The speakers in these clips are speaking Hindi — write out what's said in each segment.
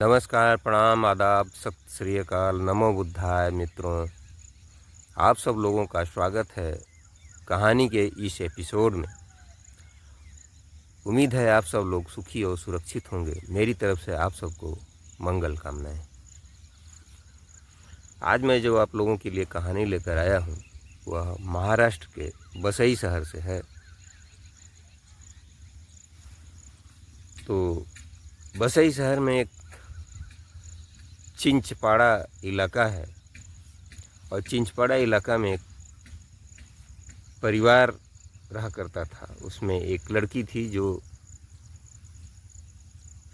नमस्कार, प्रणाम, आदाब, सत श्री अकाल, नमो बुद्धाय। मित्रों, आप सब लोगों का स्वागत है कहानी के इस एपिसोड में। उम्मीद है आप सब लोग सुखी और सुरक्षित होंगे। मेरी तरफ से आप सबको मंगल कामनाएं। आज मैं जो आप लोगों के लिए कहानी लेकर आया हूँ वह महाराष्ट्र के बसई शहर से है। तो बसई शहर में एक चिंचपाड़ा इलाका है और चिंचपाड़ा इलाका में एक परिवार रहा करता था। उसमें एक लड़की थी जो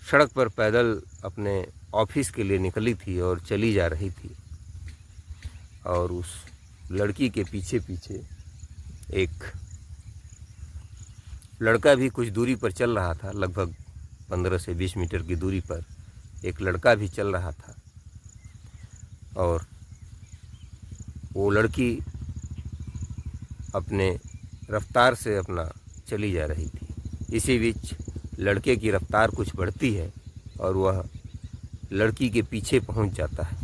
सड़क पर पैदल अपने ऑफिस के लिए निकली थी और चली जा रही थी, और उस लड़की के पीछे पीछे एक लड़का भी कुछ दूरी पर चल रहा था। लगभग 15 से 20 मीटर की दूरी पर एक लड़का भी चल रहा था, और वो लड़की अपने रफ्तार से अपना चली जा रही थी। इसी बीच लड़के की रफ्तार कुछ बढ़ती है और वह लड़की के पीछे पहुंच जाता है,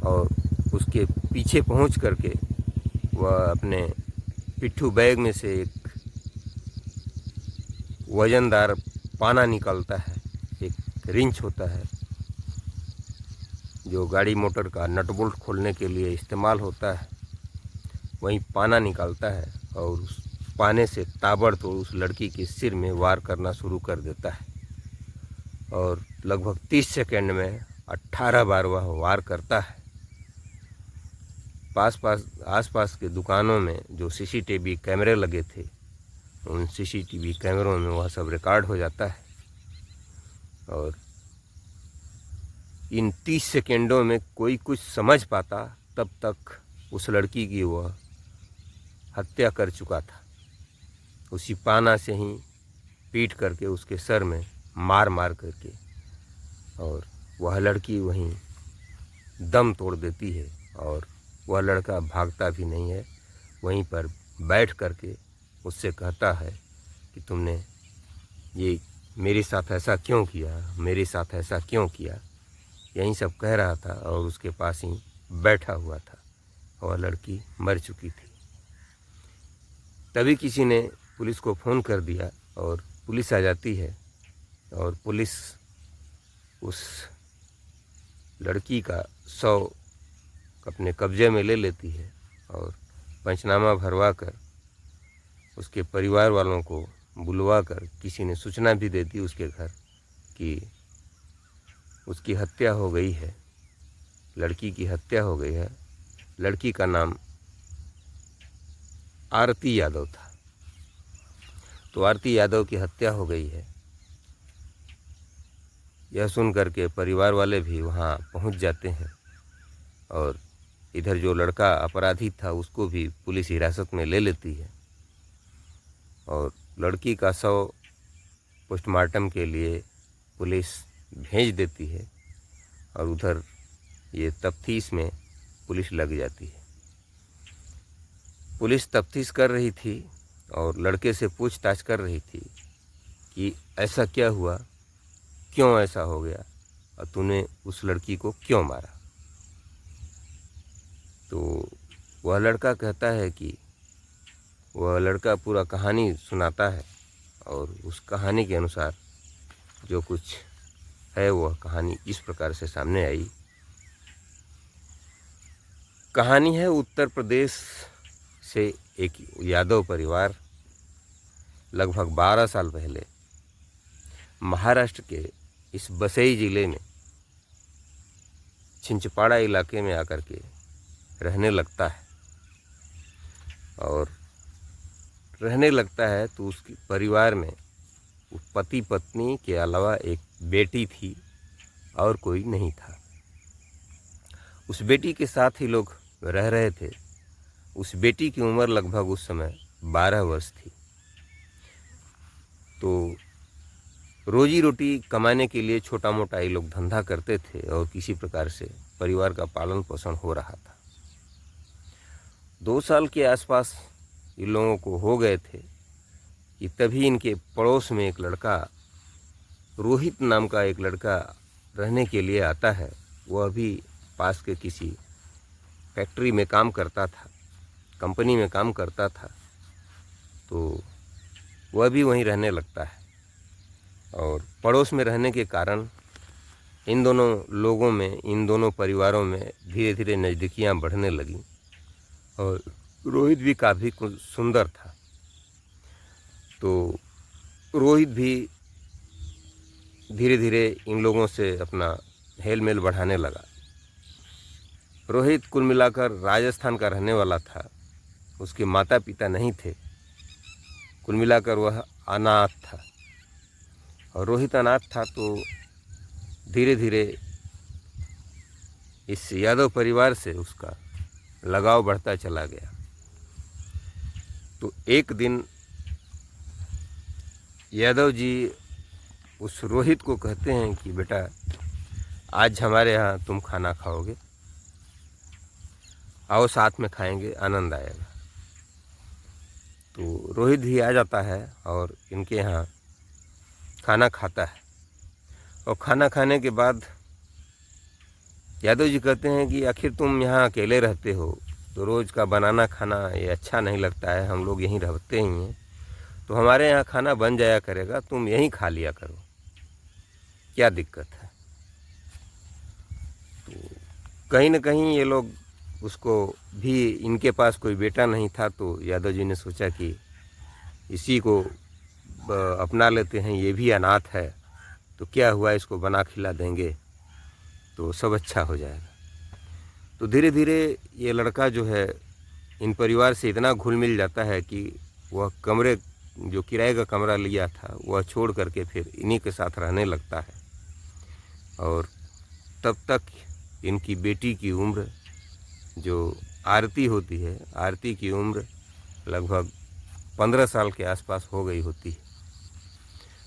और उसके पीछे पहुंच करके वह अपने पिट्ठू बैग में से एक वज़नदार पाना निकालता है। एक रिंच होता है जो गाड़ी मोटर का नट बोल्ट खोलने के लिए इस्तेमाल होता है, वहीं पाना निकालता है और उस पाने से ताबड़तोड़ उस लड़की के सिर में वार करना शुरू कर देता है। और लगभग 30 सेकंड में 18 बार वह वार करता है। आसपास के दुकानों में जो सीसीटीवी कैमरे लगे थे, उन सीसीटीवी कैमरों में वह सब रिकॉर्ड हो जाता है। और इन 30 सेकंडों में कोई कुछ समझ पाता तब तक उस लड़की की वह हत्या कर चुका था। उसी पाना से ही पीट करके उसके सर में मार मार करके, और वह लड़की वहीं दम तोड़ देती है। और वह लड़का भागता भी नहीं है, वहीं पर बैठ करके उससे कहता है कि तुमने ये मेरे साथ ऐसा क्यों किया, मेरे साथ ऐसा क्यों किया। यही सब कह रहा था और उसके पास ही बैठा हुआ था। वह लड़की मर चुकी थी। तभी किसी ने पुलिस को फ़ोन कर दिया और पुलिस आ जाती है, और पुलिस उस लड़की का शव अपने कब्जे में ले लेती है और पंचनामा भरवा कर उसके परिवार वालों को बुलवा कर किसी ने सूचना भी दे दी उसके घर कि उसकी हत्या हो गई है, लड़की की हत्या हो गई है। लड़की का नाम आरती यादव था। तो आरती यादव की हत्या हो गई है। यह सुन करके परिवार वाले भी वहाँ पहुँच जाते हैं, और इधर जो लड़का अपराधी था उसको भी पुलिस हिरासत में ले लेती है, और लड़की का शव पोस्टमार्टम के लिए पुलिस भेज देती है। और उधर ये तफ्तीश में पुलिस लग जाती है। पुलिस तफ्तीश कर रही थी और लड़के से पूछताछ कर रही थी कि ऐसा क्या हुआ, क्यों ऐसा हो गया, और तूने उस लड़की को क्यों मारा। तो वह लड़का कहता है कि वह लड़का पूरा कहानी सुनाता है, और उस कहानी के अनुसार जो कुछ है वह कहानी इस प्रकार से सामने आई। कहानी है उत्तर प्रदेश से एक यादव परिवार लगभग 12 साल पहले महाराष्ट्र के इस बसई ज़िले में छिंचपाड़ा इलाके में आकर के रहने लगता है। और रहने लगता है तो उसके परिवार में पति पत्नी के अलावा एक बेटी थी और कोई नहीं था। उस बेटी के साथ ही लोग रह रहे थे। उस बेटी की उम्र लगभग उस समय 12 वर्ष थी। तो रोजी रोटी कमाने के लिए छोटा मोटा ये लोग धंधा करते थे और किसी प्रकार से परिवार का पालन पोषण हो रहा था। 2 साल के आसपास इन लोगों को हो गए थे कि तभी इनके पड़ोस में एक लड़का रोहित नाम का एक लड़का रहने के लिए आता है। वह अभी पास के किसी फैक्ट्री में काम करता था, कंपनी में काम करता था, तो वह भी वहीं रहने लगता है। और पड़ोस में रहने के कारण इन दोनों लोगों में, इन दोनों परिवारों में धीरे धीरे नज़दीकियाँ बढ़ने लगीं। और रोहित भी काफ़ी सुंदर था, तो रोहित भी धीरे धीरे इन लोगों से अपना हेल मेल बढ़ाने लगा। रोहित कुल मिलाकर राजस्थान का रहने वाला था, उसके माता पिता नहीं थे, कुल मिलाकर वह अनाथ था। और रोहित अनाथ था तो धीरे धीरे इस यादव परिवार से उसका लगाव बढ़ता चला गया। तो एक दिन यादव जी उस रोहित को कहते हैं कि बेटा, आज हमारे यहाँ तुम खाना खाओगे, आओ साथ में खाएंगे, आनंद आएगा। तो रोहित भी आ जाता है और इनके यहाँ खाना खाता है। और खाना खाने के बाद यादव जी कहते हैं कि आखिर तुम यहाँ अकेले रहते हो, तो रोज़ का बनाना खाना ये अच्छा नहीं लगता है, हम लोग यहीं रहते ही हैं, तो हमारे यहाँ खाना बन जाया करेगा, तुम यहीं खा लिया करो, क्या दिक्कत है। तो कहीं न कहीं ये लोग उसको भी, इनके पास कोई बेटा नहीं था, तो यादव जी ने सोचा कि इसी को अपना लेते हैं, ये भी अनाथ है, तो क्या हुआ, इसको बना खिला देंगे तो सब अच्छा हो जाएगा। तो धीरे धीरे ये लड़का जो है इन परिवार से इतना घुल मिल जाता है कि वह कमरे, जो किराए का कमरा लिया था, वह छोड़ करके फिर इन्हीं के साथ रहने लगता है। और तब तक इनकी बेटी की उम्र, जो आरती होती है, आरती की उम्र लगभग 15 साल के आसपास हो गई होती है।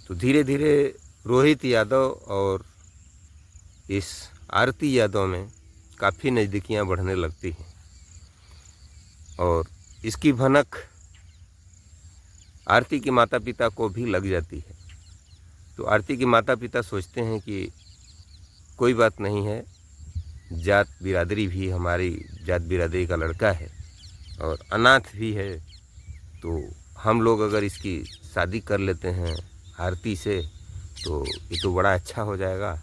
तो धीरे धीरे रोहित यादव और इस आरती यादव में काफ़ी नज़दीकियाँ बढ़ने लगती हैं। और इसकी भनक आरती के माता पिता को भी लग जाती है। तो आरती के माता पिता सोचते हैं कि कोई बात नहीं है, जात बिरादरी भी, हमारी जात बिरादरी का लड़का है और अनाथ भी है, तो हम लोग अगर इसकी शादी कर लेते हैं आरती से तो ये तो बड़ा अच्छा हो जाएगा,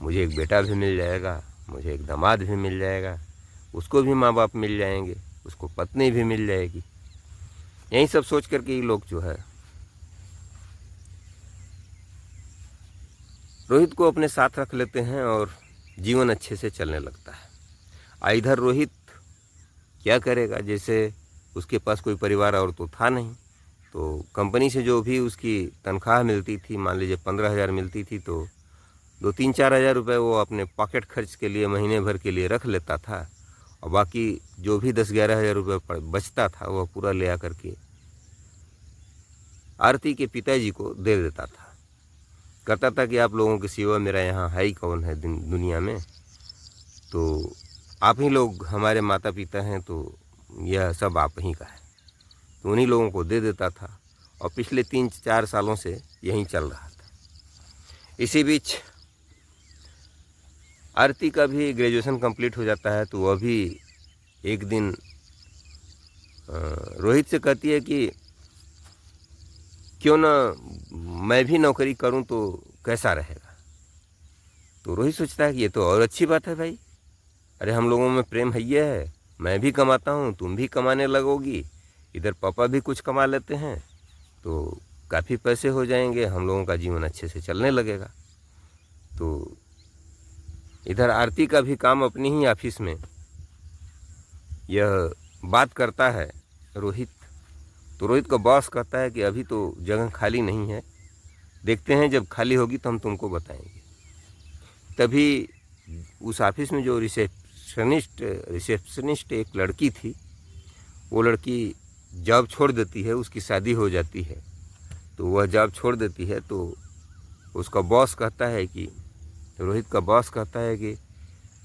मुझे एक बेटा भी मिल जाएगा, मुझे एक दामाद भी मिल जाएगा, उसको भी माँ बाप मिल जाएंगे, उसको पत्नी भी मिल जाएगी। यही सब सोच करके ये लोग जो है रोहित को अपने साथ रख लेते हैं और जीवन अच्छे से चलने लगता है। इधर रोहित क्या करेगा, जैसे उसके पास कोई परिवार और तो था नहीं, तो कंपनी से जो भी उसकी तनख्वाह मिलती थी, मान लीजिए 15,000 मिलती थी, तो 2-3-4 हज़ार रुपये वो अपने पॉकेट खर्च के लिए महीने भर के लिए रख लेता था। और बाकी जो भी 10-11 हज़ार रुपये बचता था वह पूरा ले आकर के आरती के पिताजी को दे देता था। कहता था कि आप लोगों के सिवा मेरा यहाँ है ही कौन है दुनिया में, तो आप ही लोग हमारे माता पिता हैं, तो यह सब आप ही का है। तो उन्हीं लोगों को दे देता था और पिछले 3-4 सालों से यहीं चल रहा था। इसी बीच आरती का भी ग्रेजुएशन कंप्लीट हो जाता है, तो वह भी एक दिन रोहित से कहती है कि क्यों ना मैं भी नौकरी करूं तो कैसा रहेगा। तो रोहित सोचता है कि ये तो और अच्छी बात है भाई, अरे हम लोगों में प्रेम है, मैं भी कमाता हूं, तुम भी कमाने लगोगी, इधर पापा भी कुछ कमा लेते हैं, तो काफ़ी पैसे हो जाएंगे, हम लोगों का जीवन अच्छे से चलने लगेगा। तो इधर आरती का भी काम अपनी ही ऑफिस में यह बात करता है रोहित। तो रोहित का बॉस कहता है कि अभी तो जगह खाली नहीं है, देखते हैं जब खाली होगी तो हम तुमको बताएंगे। तभी उस ऑफिस में जो रिसेप्शनिस्ट एक लड़की थी, वो लड़की जॉब छोड़ देती है, उसकी शादी हो जाती है। तो वह जॉब छोड़ देती है, तो उसका बॉस कहता है कि, रोहित का बॉस कहता है कि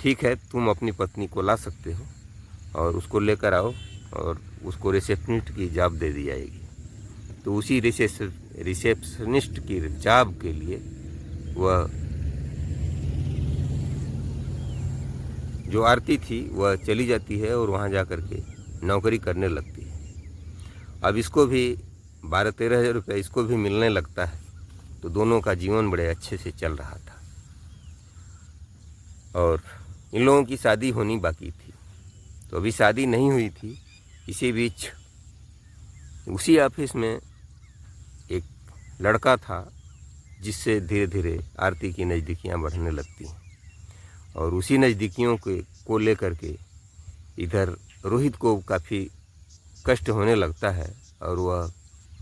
ठीक है, तुम अपनी पत्नी को ला सकते हो और उसको लेकर आओ और उसको रिसेप्शनिस्ट की जॉब दे दी जाएगी। तो उसी रिसेप्शनिस्ट की जॉब के लिए वह जो आरती थी वह चली जाती है और वहाँ जा कर के नौकरी करने लगती है। अब इसको भी 12-13 हज़ार रुपये इसको भी मिलने लगता है, तो दोनों का जीवन बड़े अच्छे से चल रहा था। और इन लोगों की शादी होनी बाकी थी, तो अभी शादी नहीं हुई थी। इसी बीच उसी ऑफिस में एक लड़का था जिससे धीरे धीरे आरती की नज़दीकियाँ बढ़ने लगती हैं। और उसी नज़दीकियों को लेकर के इधर रोहित को काफ़ी कष्ट होने लगता है। और वह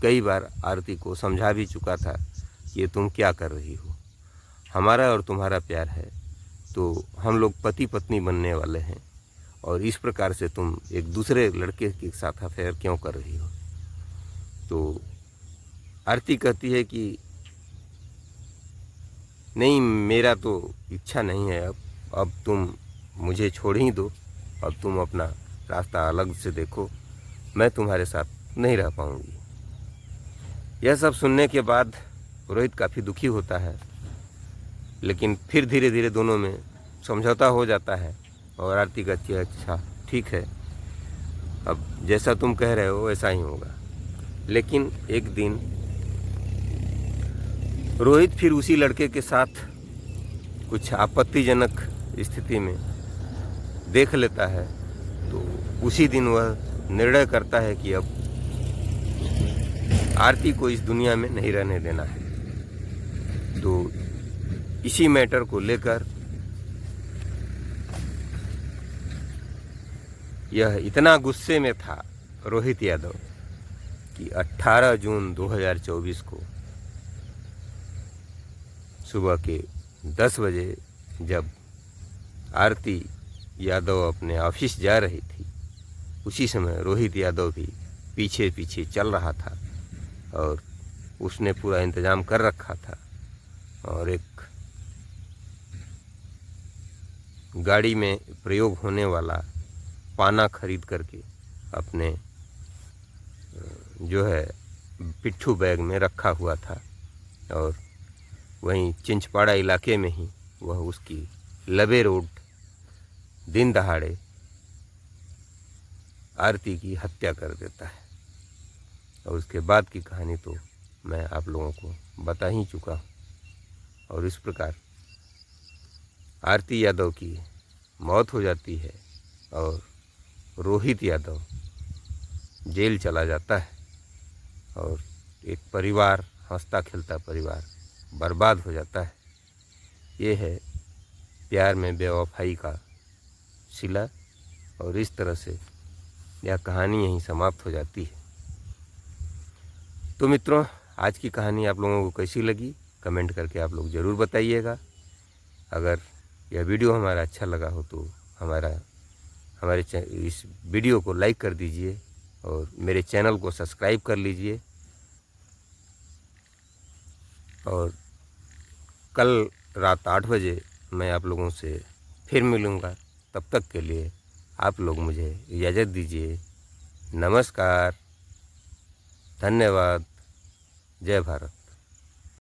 कई बार आरती को समझा भी चुका था कि ये तुम क्या कर रही हो, हमारा और तुम्हारा प्यार है तो हम लोग पति पत्नी बनने वाले हैं, और इस प्रकार से तुम एक दूसरे लड़के के साथ अफेयर क्यों कर रही हो। तो आरती कहती है कि नहीं, मेरा तो इच्छा नहीं है, अब तुम मुझे छोड़ ही दो, अब तुम अपना रास्ता अलग से देखो, मैं तुम्हारे साथ नहीं रह पाऊँगी। यह सब सुनने के बाद रोहित काफ़ी दुखी होता है, लेकिन फिर धीरे धीरे दोनों में समझौता हो जाता है। और आरती कहती है अच्छा ठीक है, अब जैसा तुम कह रहे हो वैसा ही होगा। लेकिन एक दिन रोहित फिर उसी लड़के के साथ कुछ आपत्तिजनक स्थिति में देख लेता है, तो उसी दिन वह निर्णय करता है कि अब आरती को इस दुनिया में नहीं रहने देना है। तो इसी मैटर को लेकर यह इतना गुस्से में था रोहित यादव कि 18 जून 2024 को सुबह के 10 बजे जब आरती यादव अपने ऑफिस जा रही थी, उसी समय रोहित यादव भी पीछे पीछे चल रहा था और उसने पूरा इंतज़ाम कर रखा था। और एक गाड़ी में प्रयोग होने वाला पाना खरीद करके अपने जो है पिट्ठू बैग में रखा हुआ था। और वहीं चिंचपाड़ा इलाके में ही वह उसकी लबे रोड दिन दहाड़े आरती की हत्या कर देता है। और उसके बाद की कहानी तो मैं आप लोगों को बता ही चुका हूँ। और इस प्रकार आरती यादव की मौत हो जाती है और रोहित यादव जेल चला जाता है, और एक परिवार, हंसता खेलता परिवार बर्बाद हो जाता है। ये है प्यार में बेवफाई का सिला। और इस तरह से यह कहानी यहीं समाप्त हो जाती है। तो मित्रों, आज की कहानी आप लोगों को कैसी लगी कमेंट करके आप लोग ज़रूर बताइएगा। अगर यह वीडियो हमारा अच्छा लगा हो तो हमारे इस वीडियो को लाइक कर दीजिए और मेरे चैनल को सब्सक्राइब कर लीजिए। और कल रात 8 बजे मैं आप लोगों से फिर मिलूँगा। तब तक के लिए आप लोग मुझे इजाज़त दीजिए। नमस्कार, धन्यवाद, जय भारत।